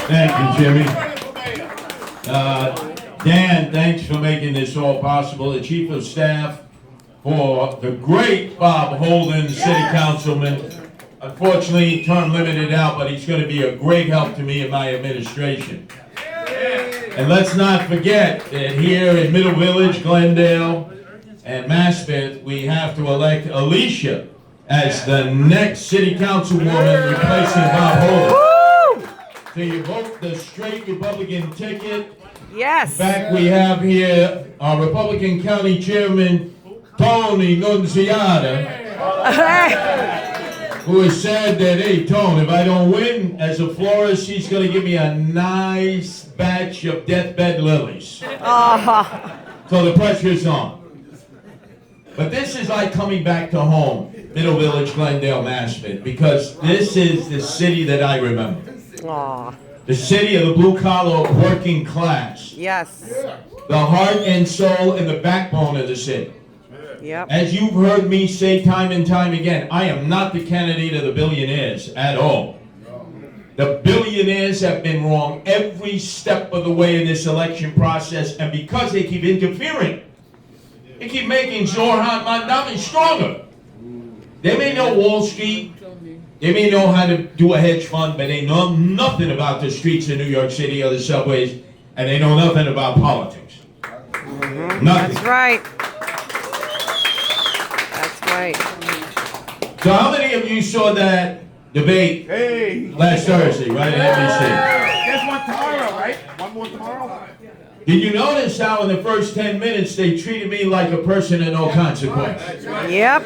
Thank you, Jimmy. Dan, thanks for making this all possible. The Chief of Staff for the great Bob Holden, City Councilman. Unfortunately, term limited out, but he's going to be a great help to me in my administration. And let's not forget that here in Middle Village, Glendale, and Maspeth, we have to elect Alicia as the next City Councilwoman replacing Bob Holden. So you vote the straight Republican ticket. Yes. In fact, we have here our Republican County Chairman, Tony Nunziata, who has said that, hey, Tone, if I don't win as a florist, he's going to give me a nice batch of deathbed lilies. So the pressure's on. But this is like coming back to home, Middle Village, Glendale, Maspeth, because this is the city that I remember. The city of the blue-collar working class. Yes. The heart and soul and the backbone of the city. Yep. As you've heard me say time and time again, I am not the candidate of the billionaires at all. The billionaires have been wrong every step of the way in this election process, and because they keep interfering, they keep making Zoran Mandami stronger. They may know Wall Street, they may know how to do a hedge fund, but they know nothing about the streets of New York City or the subways, and they know nothing about politics. Nothing. That's right. That's right. So how many of you saw that debate last Thursday, right at NBC? There's one tomorrow, right? One more tomorrow? Did you notice how in the first 10 minutes they treated me like a person of no consequence? Yep.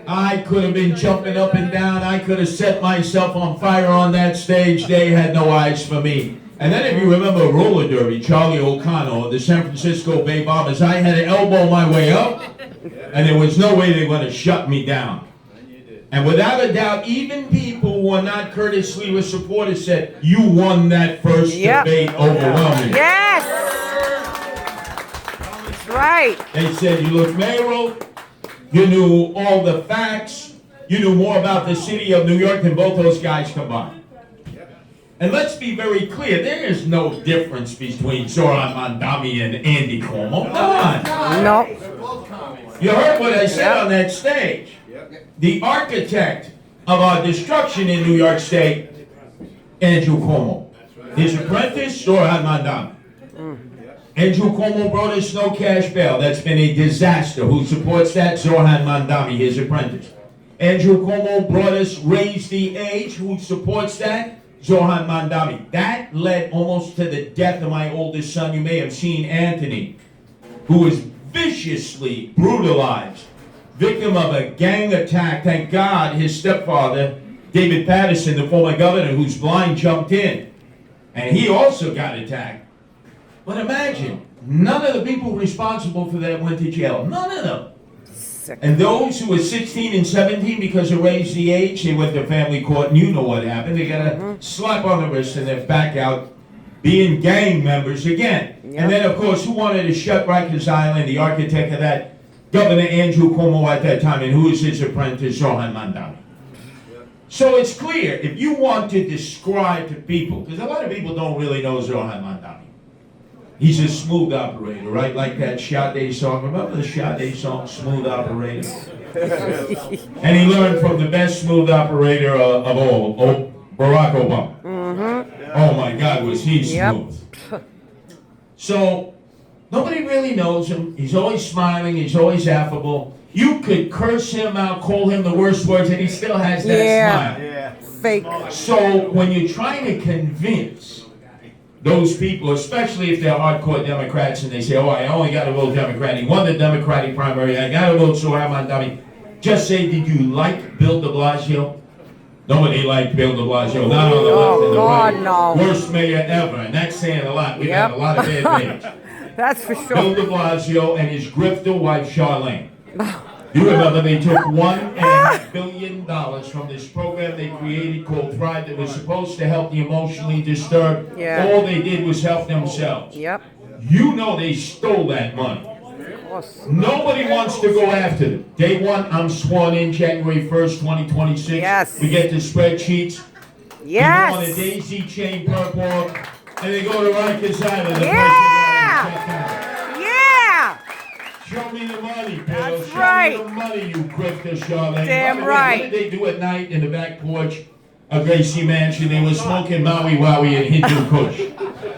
I could have been jumping up and down. I could have set myself on fire on that stage. They had no eyes for me. And then if you remember roller derby, Charlie O'Connor, the San Francisco Bay Bombers, I had to elbow my way up, and there was no way they were going to shut me down. And without a doubt, even people who are not Curtis Sliwa supporters said, you won that first debate overwhelmingly. Yes. That's right. They said you looked mayoral, you knew all the facts, you knew more about the city of New York than both those guys combined. And let's be very clear, there is no difference between Zoran Mandami and Andy Cuomo. Come on. No. You heard what I said on that stage. The architect of our destruction in New York State, Andrew Cuomo. His apprentice, Zoran Mandami. Andrew Cuomo brought us no cash bail. That's been a disaster. Who supports that? Zoran Mandami, his apprentice. Andrew Cuomo brought us raise the age. Who supports that? Zoran Mandami. That led almost to the death of my oldest son. You may have seen Anthony, who was viciously brutalized, victim of a gang attack. Thank God his stepfather, David Patterson, the former governor who's blind, jumped in. And he also got attacked. But imagine, none of the people responsible for that went to jail. None of them. And those who were 16 and 17 because of raised the age, they went to family court, and you know what happened. They got a slap on the wrist and they're back out being gang members again. And then, of course, who wanted to shut Rikers Island, the architect of that, Governor Andrew Cuomo at that time, and who is his apprentice, Zoran Mandami. So it's clear, if you want to describe to people, because a lot of people don't really know Zoran Mandami. He's a smooth operator, right? Like that Sade song. Remember the Sade song, Smooth Operator? And he learned from the best smooth operator of all, Barack Obama. Oh my God, was he smooth. So, nobody really knows him. He's always smiling, he's always affable. You could curse him out, call him the worst words, and he still has that smile. Fake. So, when you're trying to convince those people, especially if they're hardcore Democrats, and they say, oh, I only got to vote Democrat. He won the Democratic primary. I got to vote Zoran Mandami. Just say, did you like Bill de Blasio? Nobody liked Bill de Blasio. Not on the left and the right. No. Worst mayor ever. And that's saying a lot. We've had a lot of bad mayors. That's for sure. Bill de Blasio and his grifter wife, Charlene. You remember they took $1.5 billion from this program they created called Thrive that was supposed to help the emotionally disturbed. All they did was help themselves. You know they stole that money. Nobody wants to go after them. Day one, I'm sworn in January 1st, 2026. We get the spreadsheets. Yes. You go on a daisy chain purple, and they go to Rikers Island. Yeah. Yeah. Show me the money, Bill. That's Show right. me the money, you grifter, Charlene. Damn By the way, right. What did they do at night in the back porch of Gracie Mansion? They were smoking Maui Wowie and Hindu Kush.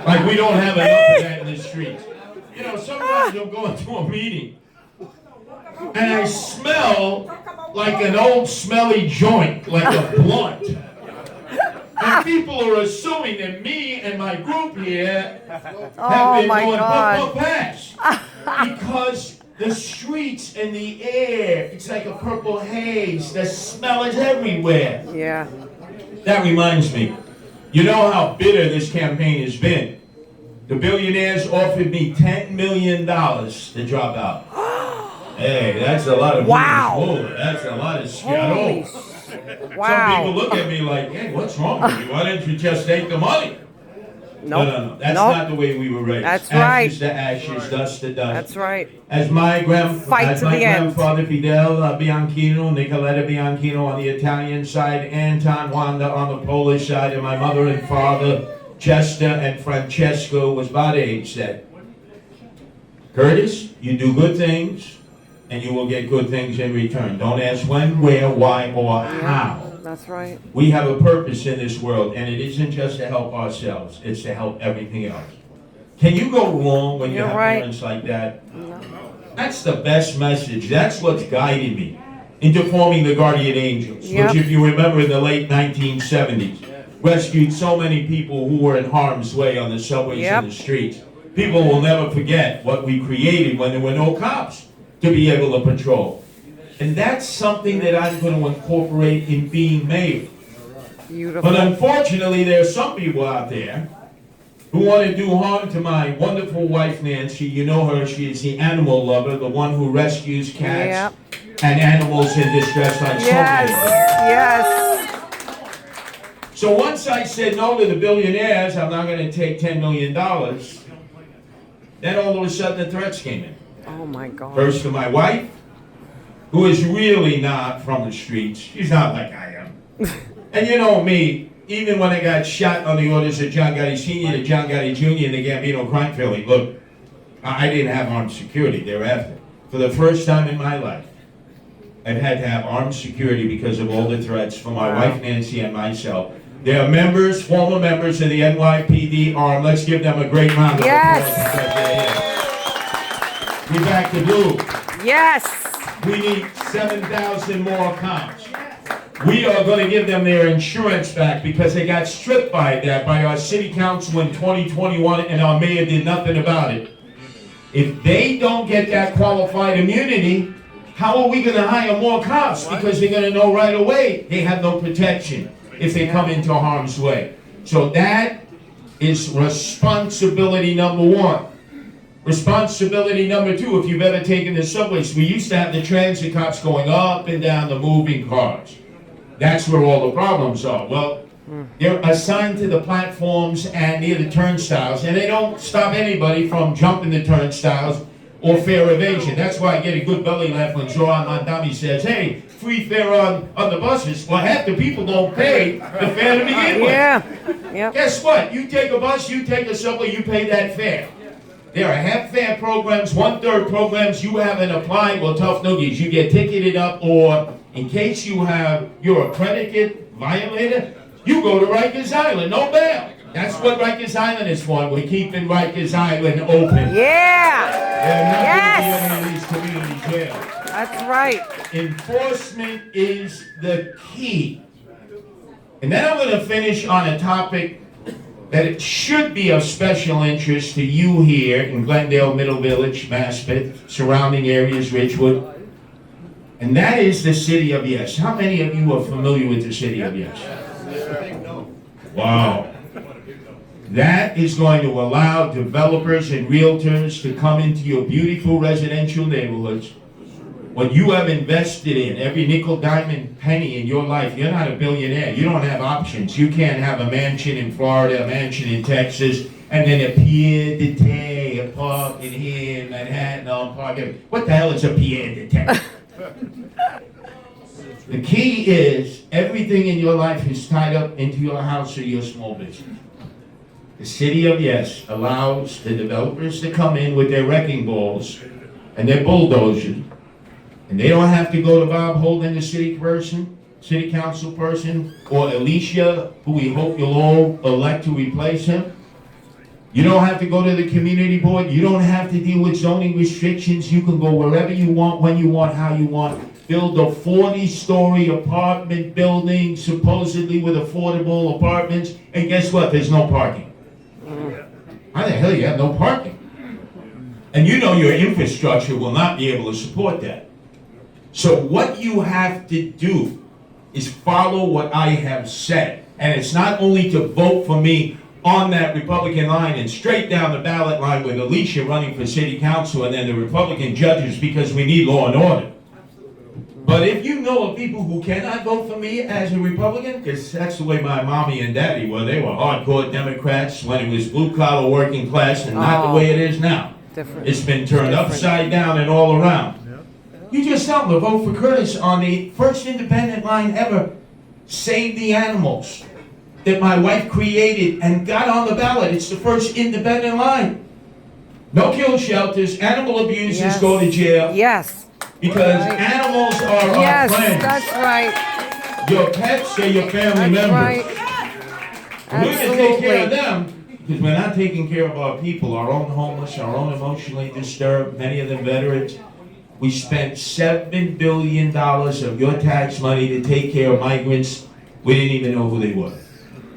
Like we don't have enough of that in the streets. You know, sometimes you'll go into a meeting and I smell like an old smelly joint, like a blunt. And people are assuming that me and my group here have been going book pass. Because the streets and the air, it's like a purple haze. The smell is everywhere. Yeah. That reminds me, you know how bitter this campaign has been. The billionaires offered me $10 million to drop out. Hey, that's a lot of wow. That's a lot of Holy wow. Some people look at me like, hey, what's wrong with you? Why didn't you just take the money? Nope. No. That's not the way we were raised. That's right. Ashes to ashes, dust to dust. That's right. As my grandfather Fidel Bianchino, Nicoletta Bianchino on the Italian side, Anton Wanda on the Polish side, and my mother and father, Chester and Francesco, was about age, said, Curtis, you do good things, and you will get good things in return. Don't ask when, where, why, or how. That's right. We have a purpose in this world, and it isn't just to help ourselves, it's to help everything else. Can you go wrong when you have parents like that? No. That's the best message. That's what's guided me into forming the Guardian Angels, Yep. which, if you remember, in the late 1970s, rescued so many people who were in harm's way on the subways and the streets. People will never forget what we created when there were no cops to be able to patrol. And that's something that I'm going to incorporate in being mayor. Beautiful. But unfortunately, there are some people out there who want to do harm to my wonderful wife, Nancy. You know her. She is the animal lover, the one who rescues cats and animals in distress like so many. Yes. So once I said no to the billionaires, I'm not going to take $10 million, then all of a sudden the threats came in. Oh my God. First to my wife, who is really not from the streets. She's not like I am. And you know me, even when I got shot on the orders of John Gotti Sr. to John Gotti Jr. in the Gambino crime family, look, I didn't have armed security thereafter. For the first time in my life, I've had to have armed security because of all the threats from my wife Nancy and myself. They are members, former members of the NYPD arm. Let's give them a great round of applause because they're here. We back to blue. Yes. We need 7,000 more cops. We are going to give them their insurance back because they got stripped by that by our city council in 2021 and our mayor did nothing about it. If they don't get that qualified immunity, how are we going to hire more cops? Because they're going to know right away they have no protection if they come into harm's way. So that is responsibility number one. Responsibility number two, if you've ever taken the subways, we used to have the transit cops going up and down the moving cars. That's where all the problems are. Well, they're assigned to the platforms and near the turnstiles, and they don't stop anybody from jumping the turnstiles or fare evasion. That's why I get a good belly laugh when Zoran Mandami says, hey, free fare on the buses. Well, half the people don't pay the fare to begin with. Yeah. Guess what? You take a bus, you take a subway, you pay that fare. There are half-fare programs, one-third programs. You haven't applied, well, tough noogies. You get ticketed up, or in case you're a predicate violator, you go to Rikers Island, no bail. That's what Rikers Island is for. We're keeping Rikers Island open. Yeah. They're not going to be any of these community jails. That's right. Enforcement is the key. And then I'm going to finish on a topic that it should be of special interest to you here in Glendale, Middle Village, Maspeth, surrounding areas, Ridgewood. And that is the city of Yes. How many of you are familiar with the city of Yes? Wow. That is going to allow developers and realtors to come into your beautiful residential neighborhoods. What you have invested in, every nickel, diamond, penny in your life, you're not a billionaire. You don't have options. You can't have a mansion in Florida, a mansion in Texas, and then a pied de terre, a park in here in Manhattan, on park. What the hell is a pied de terre? The key is everything in your life is tied up into your house or your small business. The city of Yes allows the developers to come in with their wrecking balls and their bulldozers, and they don't have to go to Bob Holden, the city council person, or Alicia, who we hope you'll all elect to replace him. You don't have to go to the community board. You don't have to deal with zoning restrictions. You can go wherever you want, when you want, how you want. Build a 40-story apartment building, supposedly with affordable apartments, and guess what? There's no parking. How the hell you have no parking? And you know your infrastructure will not be able to support that. So what you have to do is follow what I have said. And it's not only to vote for me on that Republican line and straight down the ballot line with Alicia running for city council and then the Republican judges, because we need law and order. But if you know of people who cannot vote for me as a Republican, because that's the way my mommy and daddy were, they were hardcore Democrats when it was blue-collar working class and not the way it is now. Different. It's been turned upside down and all around. You just tell them to vote for Curtis on the first independent line ever, Save the Animals, that my wife created and got on the ballot. It's the first independent line. No kill shelters, animal abusers go to jail. Yes. Because animals are our friends. That's right. Your pets are your family That's members. right. We're going to take care of them because we're not taking care of our people, our own homeless, our own emotionally disturbed, many of them veterans. We spent $7 billion of your tax money to take care of migrants. We didn't even know who they were.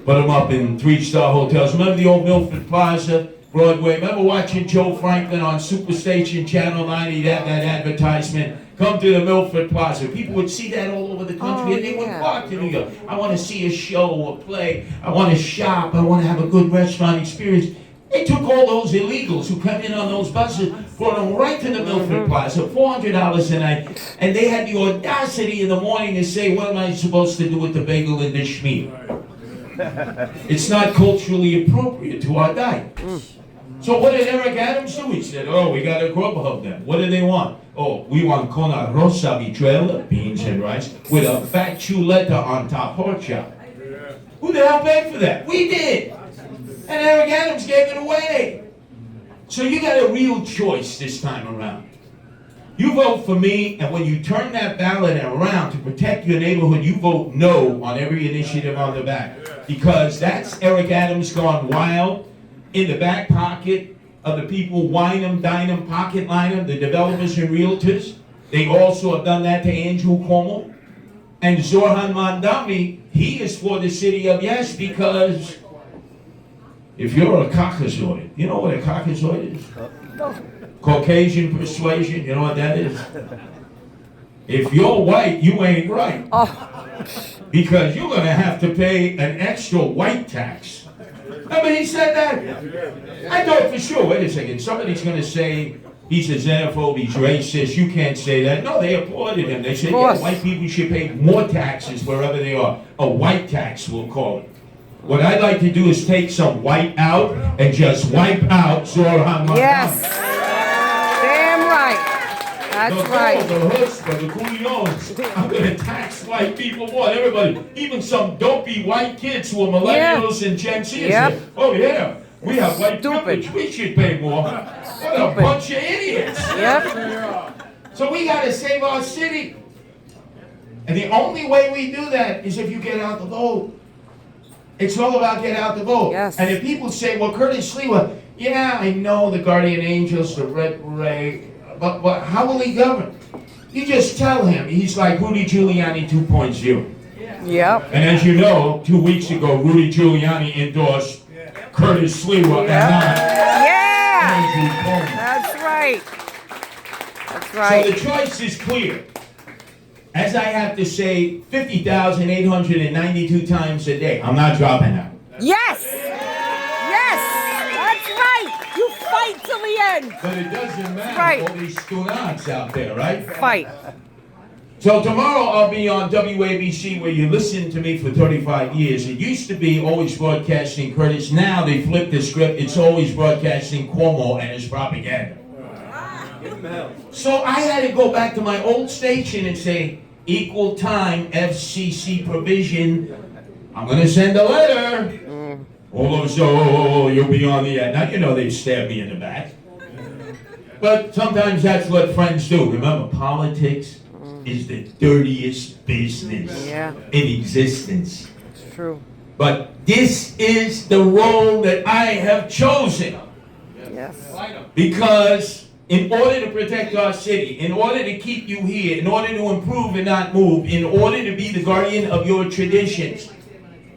Put them up in 3-star hotels. Remember the old Milford Plaza, Broadway? Remember watching Joe Franklin on Superstation Channel 90, he'd have that advertisement, come to the Milford Plaza. People would see that all over the country and they would flock to New York. I want to see a show or play. I want to shop. I want to have a good restaurant experience. They took all those illegals who come in on those buses, brought them right to the Milford Plaza, $400 a night, and they had the audacity in the morning to say, what am I supposed to do with the bagel and the schmeal? It's not culturally appropriate to our diet. So what did Eric Adams do? He said, oh, we got a Grubhub then. What do they want? Oh, we want con arroz habichuela, beans and rice, with a fat chuleta on top, pork chop. Who the hell paid for that? We did. And Eric Adams gave it away. So you got a real choice this time around. You vote for me, and when you turn that ballot around to protect your neighborhood, you vote no on every initiative on the back. Because that's Eric Adams gone wild in the back pocket of the people, wine them, dine them, pocket line them, the developers and realtors. They also have done that to Andrew Cuomo. And Zoran Mandami, he is for the city of Yes because if you're a Caucasoid, you know what a Caucasoid is? Caucasian persuasion, you know what that is? If you're white, you ain't right. Because you're going to have to pay an extra white tax. Remember he said that? I thought for sure, wait a second, somebody's going to say he's a xenophobe, he's racist, you can't say that. No, they applauded him. They said, yeah, white people should pay more taxes wherever they are. A white tax, we'll call it. What I'd like to do is take some white out and just wipe out Zoran Mandami. Yes. Damn right. That's right. The chutzpah, the couillons. I'm going to tax white people more. Everybody, even some dopey white kids who are millennials and Gen Z. Yep. Oh yeah, we have white privilege. We should pay more. What a bunch of idiots. Yep. So we got to save our city. And the only way we do that is if you get out the vote. It's all about get out the vote. Yes. And if people say, well, Curtis Sliwa, yeah, I know the guardian angels, the red beret, but how will he govern? You just tell him he's like Rudy Giuliani 2.0. Yep. And as you know, 2 weeks ago, Rudy Giuliani endorsed Curtis Sliwa and not Andrew Cuomo. That's right. That's right. So the choice is clear. As I have to say 50,892 times a day, I'm not dropping out. Yes! Yes! That's right! You fight till the end! But it doesn't matter, Right. all these stunants out there, right? Fight. So tomorrow I'll be on WABC where you listened to me for 35 years. It used to be always broadcasting Curtis. Now they flipped the script. It's always broadcasting Cuomo and his propaganda. So I had to go back to my old station and say, equal time FCC provision. I'm going to send a letter. Although you'll be on the end. Now, you know they stab me in the back. But sometimes that's what friends do. Remember, politics is the dirtiest business in existence. It's true. But this is the role that I have chosen. Yes. Because in order to protect our city, in order to keep you here, in order to improve and not move, in order to be the guardian of your traditions,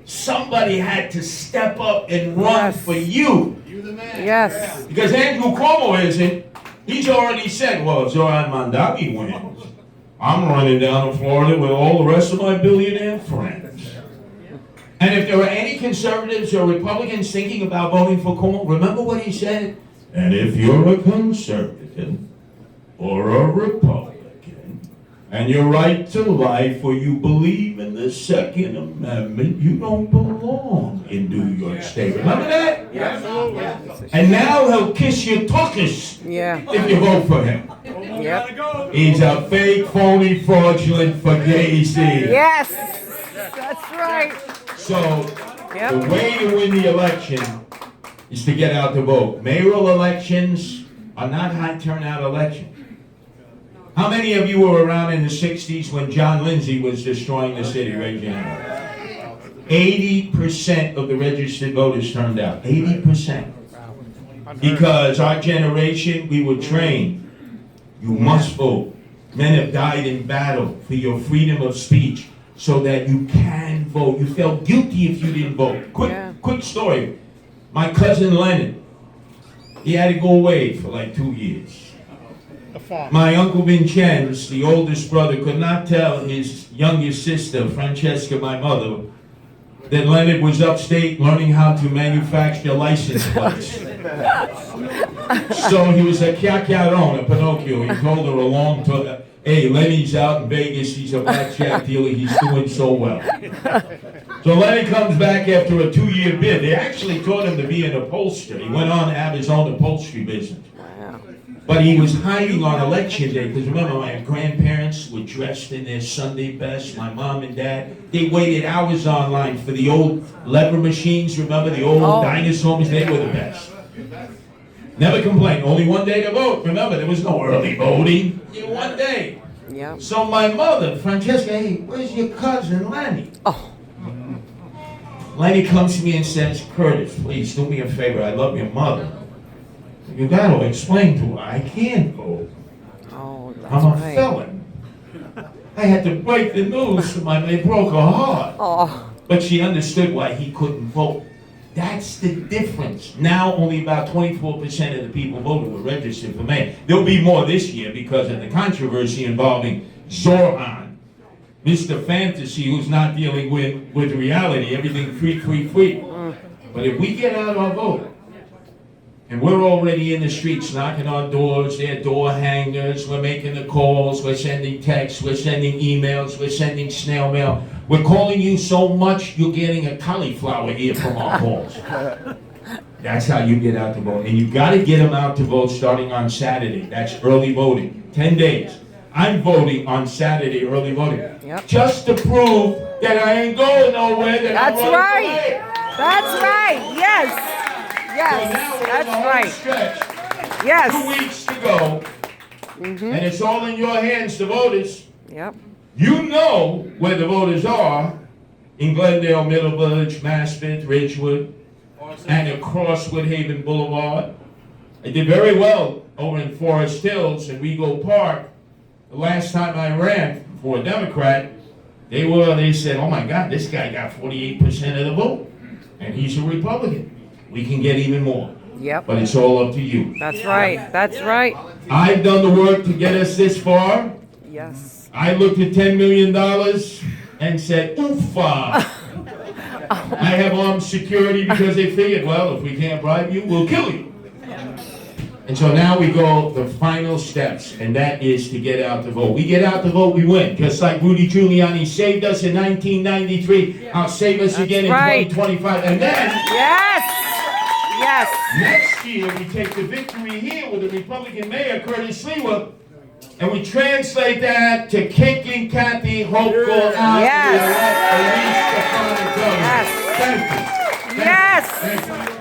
somebody had to step up and run for you. Yes. Because Andrew Cuomo isn't. He's already said, well, if Zoran Mandami wins, I'm running down to Florida with all the rest of my billionaire friends. And if there are any conservatives or Republicans thinking about voting for Cuomo, remember what he said? And if you're a conservative or a Republican, and you're right to life, or you believe in the Second Amendment, you don't belong in New York State. Remember that? Yeah. And now he'll kiss your tuchus if you vote for him. Yep. He's a fake, phony, fraudulent fugazi. Yes. That's right. So, the way to win the election is to get out to vote. Mayoral elections are not high turnout elections. How many of you were around in the 60s when John Lindsay was destroying the city? Raise your hand. 80% of the registered voters turned out. 80%. Because our generation, we were trained. You must vote. Men have died in battle for your freedom of speech so that you can vote. You felt guilty if you didn't vote. Quick story. My cousin Leonard, he had to go away for like 2 years. My uncle Vincenz, the oldest brother, could not tell his youngest sister, Francesca, my mother, that Leonard was upstate learning how to manufacture license plates. So he was a chiacchierone, a Pinocchio. He told her along to, hey, Lenny's out in Vegas, he's a blackjack dealer, he's doing so well. So Lenny comes back after a 2-year bid. They actually taught him to be an upholsterer. He went on to have his own upholstery business. But he was hiding on election day, because remember, my grandparents were dressed in their Sunday best, my mom and dad. They waited hours online for the old lever machines, remember the old dinosaurs? They were the best. Never complained, only one day to vote. Remember, there was no early voting. One day. Yeah. So my mother, Francesca, hey, where's your cousin Lenny? Lenny comes to me and says, Curtis, please do me a favor, I love your mother. You got to explain to her, I can't vote. I'm a felon. I had to break the news to my, they broke her heart. But she understood why he couldn't vote. That's the difference. Now only about 24% of the people voted were registered for mayor. There'll be more this year because of the controversy involving Zoran, Mr. Fantasy, who's not dealing with reality, everything free. But if we get out our vote, and we're already in the streets knocking on doors, they're door hangers, we're making the calls, we're sending texts, we're sending emails, we're sending snail mail. We're calling you so much, you're getting a cauliflower ear from our calls. That's how you get out to vote. And you gotta get them out to vote starting on Saturday. That's early voting, 10 days. I'm voting on Saturday, early voting. Just to prove that I ain't going nowhere, that I'm running away. That's right, yes. Yes, so that's right. Stretch, yes. 2 weeks to go, and it's all in your hands, the voters. Yep. You know where the voters are in Glendale, Middle Village, Maspeth, Ridgewood, and across Woodhaven Boulevard. I did very well over in Forest Hills and Rego Park. The last time I ran for a Democrat, they said, oh my God, this guy got 48% of the vote, and he's a Republican. We can get even more. Yep. But it's all up to you. That's right. That's right. I've done the work to get us this far. Yes. I looked at $10 million and said, oofa. I have armed security because they figured, well, if we can't bribe you, we'll kill you. And so now we go the final steps, and that is to get out to vote. We get out to vote, we win. Just like Rudy Giuliani saved us in 1993, I'll save us again in 2025. And then, yes, next year we take the victory here with the Republican mayor, Curtis Sliwa, And we translate that to kicking Kathy Hochul out Yes. of the elect police department government. Yes. Thank you. Yes. Thank you.